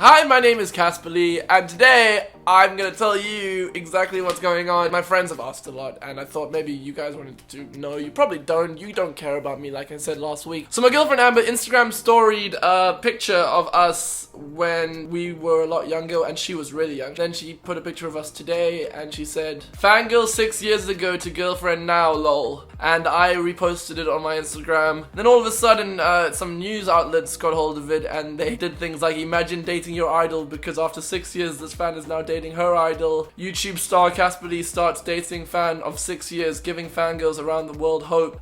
Hi, my name is Caspar, and today I'm gonna tell you exactly what's going on. My friends have asked a lot, and I thought maybe you guys wanted to know. You probably don't. You don't care about me, like I said last week. So my girlfriend Amber Instagram storied a picture of us when we were a lot younger, and she was really young. Then she put a picture of us today, and she said, "Fangirl 6 years ago to girlfriend now, lol." And I reposted it on my Instagram. Then all of a sudden, some news outlets got hold of it, and they did things like, imagine dating your idol because after 6 years, this fan is now dating her idol. YouTube star Caspar starts dating fan of 6 years, giving fangirls around the world hope.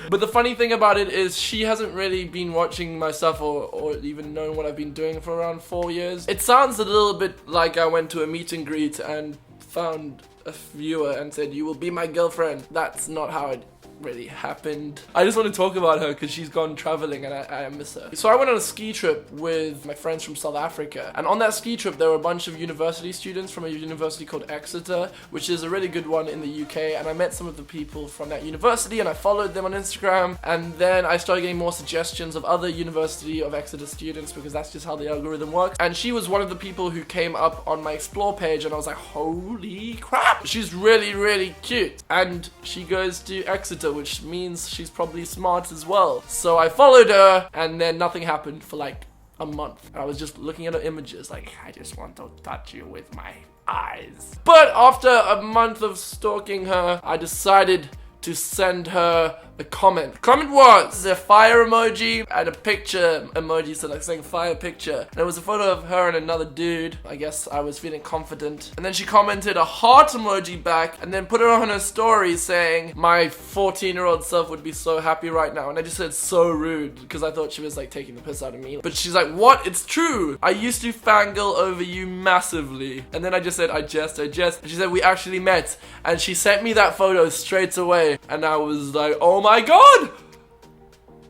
But the funny thing about it is she hasn't really been watching my stuff or even known what I've been doing for around 4 years. It sounds a little bit like I went to a meet and greet and found a viewer and said, "You will be my girlfriend." That's not how it really happened. I just want to talk about her because she's gone traveling and I miss her. So I went on a ski trip with my friends from South Africa, and on that ski trip there were a bunch of university students from a university called Exeter, which is a really good one in the UK, and I met some of the people from that university and I followed them on Instagram, and then I started getting more suggestions of other University of Exeter students because that's just how the algorithm works, and she was one of the people who came up on my explore page, and I was like, holy crap, she's really, really cute, and she goes to Exeter, which means she's probably smart as well. So I followed her, and then nothing happened for like a month. I was just looking at her images like, I just want to touch you with my eyes. But after a month of stalking her, I decided to send her a comment. The comment was a fire emoji and a picture emoji, so like saying fire picture. And it was a photo of her and another dude. I guess I was feeling confident. And then she commented a heart emoji back and then put it on her story saying, "My 14-year-old self would be so happy right now." And I just said, so rude, because I thought she was like taking the piss out of me. But she's like, "What? It's true. I used to fangirl over you massively." And then I just said, I jest. And she said, "We actually met." And she sent me that photo straight away. And I was like, oh my god!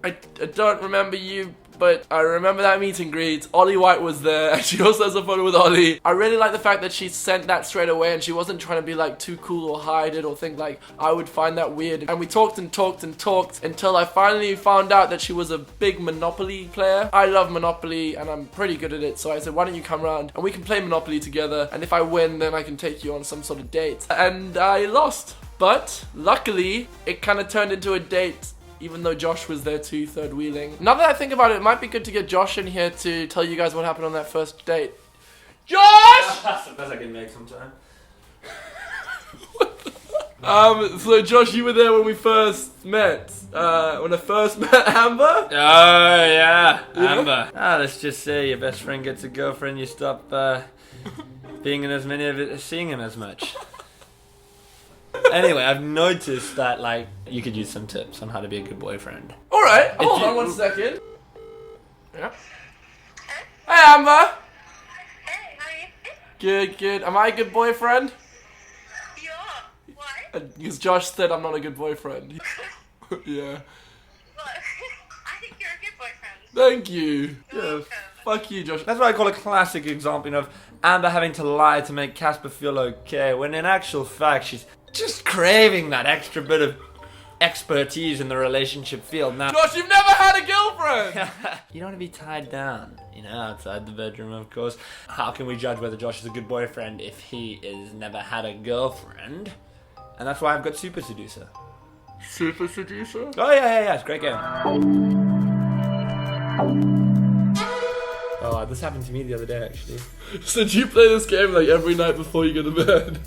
I don't remember you, but I remember that meet and greet. Ollie White was there, and she also has a photo with Ollie. I really like the fact that she sent that straight away, and she wasn't trying to be like too cool or hide it or think like I would find that weird. And we talked and talked and talked until I finally found out that she was a big Monopoly player. I love Monopoly, and I'm pretty good at it, so I said, why don't you come around and we can play Monopoly together, and if I win, then I can take you on some sort of date. And I lost. But luckily, it kind of turned into a date, even though Josh was there too, third wheeling. Now that I think about it, it might be good to get Josh in here to tell you guys what happened on that first date. Josh! That's the best I can make sometime. So Josh, you were there when we first met. When I first met Amber? Oh, yeah. Amber. Let's just say your best friend gets a girlfriend, you stop being in as many of it, seeing him as much. Anyway, I've noticed that, like, you could use some tips on how to be a good boyfriend. Alright, hold on 1 second. Yeah. Hey, Amber! Hey, how are you? Good, good. Am I a good boyfriend? You are. Why? Because Josh said I'm not a good boyfriend. Yeah. Well, I think you're a good boyfriend. Thank you. You're Yeah. welcome. Fuck you, Josh. That's what I call a classic example of Amber having to lie to make Caspar feel okay, when in actual fact she's just craving that extra bit of expertise in the relationship field. Now, Josh, you've never had a girlfriend! you don't want to be tied down, you know, outside the bedroom, of course. How can we judge whether Josh is a good boyfriend if he has never had a girlfriend? And that's why I've got Super Seducer. Super Seducer? Oh, yeah, it's a great game. Oh, this happened to me the other day, actually. So do you play this game like every night before you go to bed?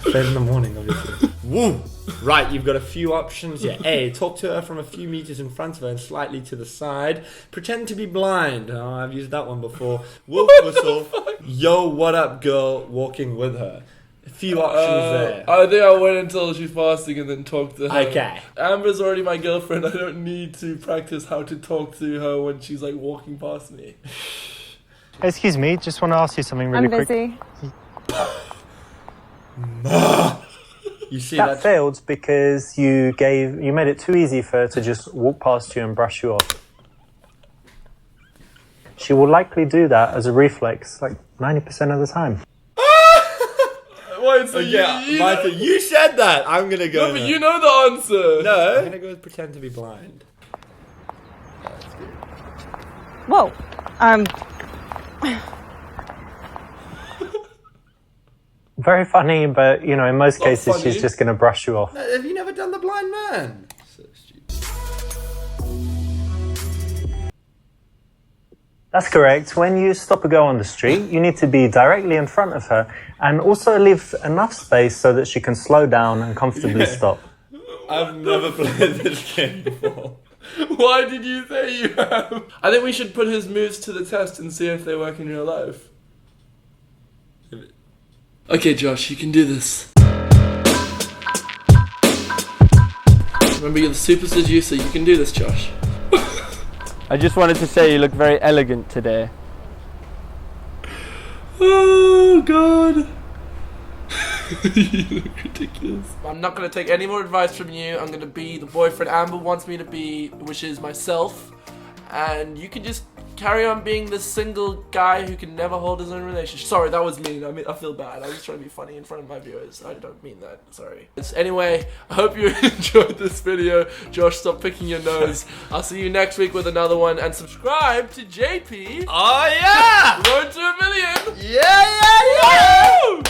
Play in the morning, obviously. Woo! Right, you've got a few options. Yeah, A, talk to her from a few meters in front of her and slightly to the side. Pretend to be blind. Oh, I've used that one before. Wolf whistle. Yo, what up, girl? Walking with her. A few options there. I think I'll wait until she's fasting and then talk to her. Okay. Amber's already my girlfriend. I don't need to practice how to talk to her when she's like walking past me. Excuse me, just want to ask you something really quick. I'm busy. You see, That failed because you made it too easy for her to just walk past you and brush you off. She will likely do that as a reflex, like 90% of the time. Wait, so you said that. I'm gonna go. No, but you know the answer. No, I'm gonna go with pretend to be blind. Whoa. Very funny, but you know, in most Not cases, funny. she's just going to brush you off. Have you never done the blind man? So stupid. That's correct. When you stop a girl on the street, you need to be directly in front of her and also leave enough space so that she can slow down and comfortably stop. I've never played this game before. Why did you say you have? I think we should put his moves to the test and see if they work in real life. Okay, Josh, you can do this. Remember, you're the super seducer. You can do this, Josh. I just wanted to say you look very elegant today. Oh, God. You look ridiculous. I'm not going to take any more advice from you. I'm going to be the boyfriend Amber wants me to be, which is myself. And you can just carry on being this single guy who can never hold his own relationship. Sorry, that was mean. I feel bad. I was trying to be funny in front of my viewers. I don't mean that. Sorry. Anyway, I hope you enjoyed this video. Josh, stop picking your nose. I'll see you next week with another one. And subscribe to JP. Oh yeah! Road to 1 million. Yeah! Woo!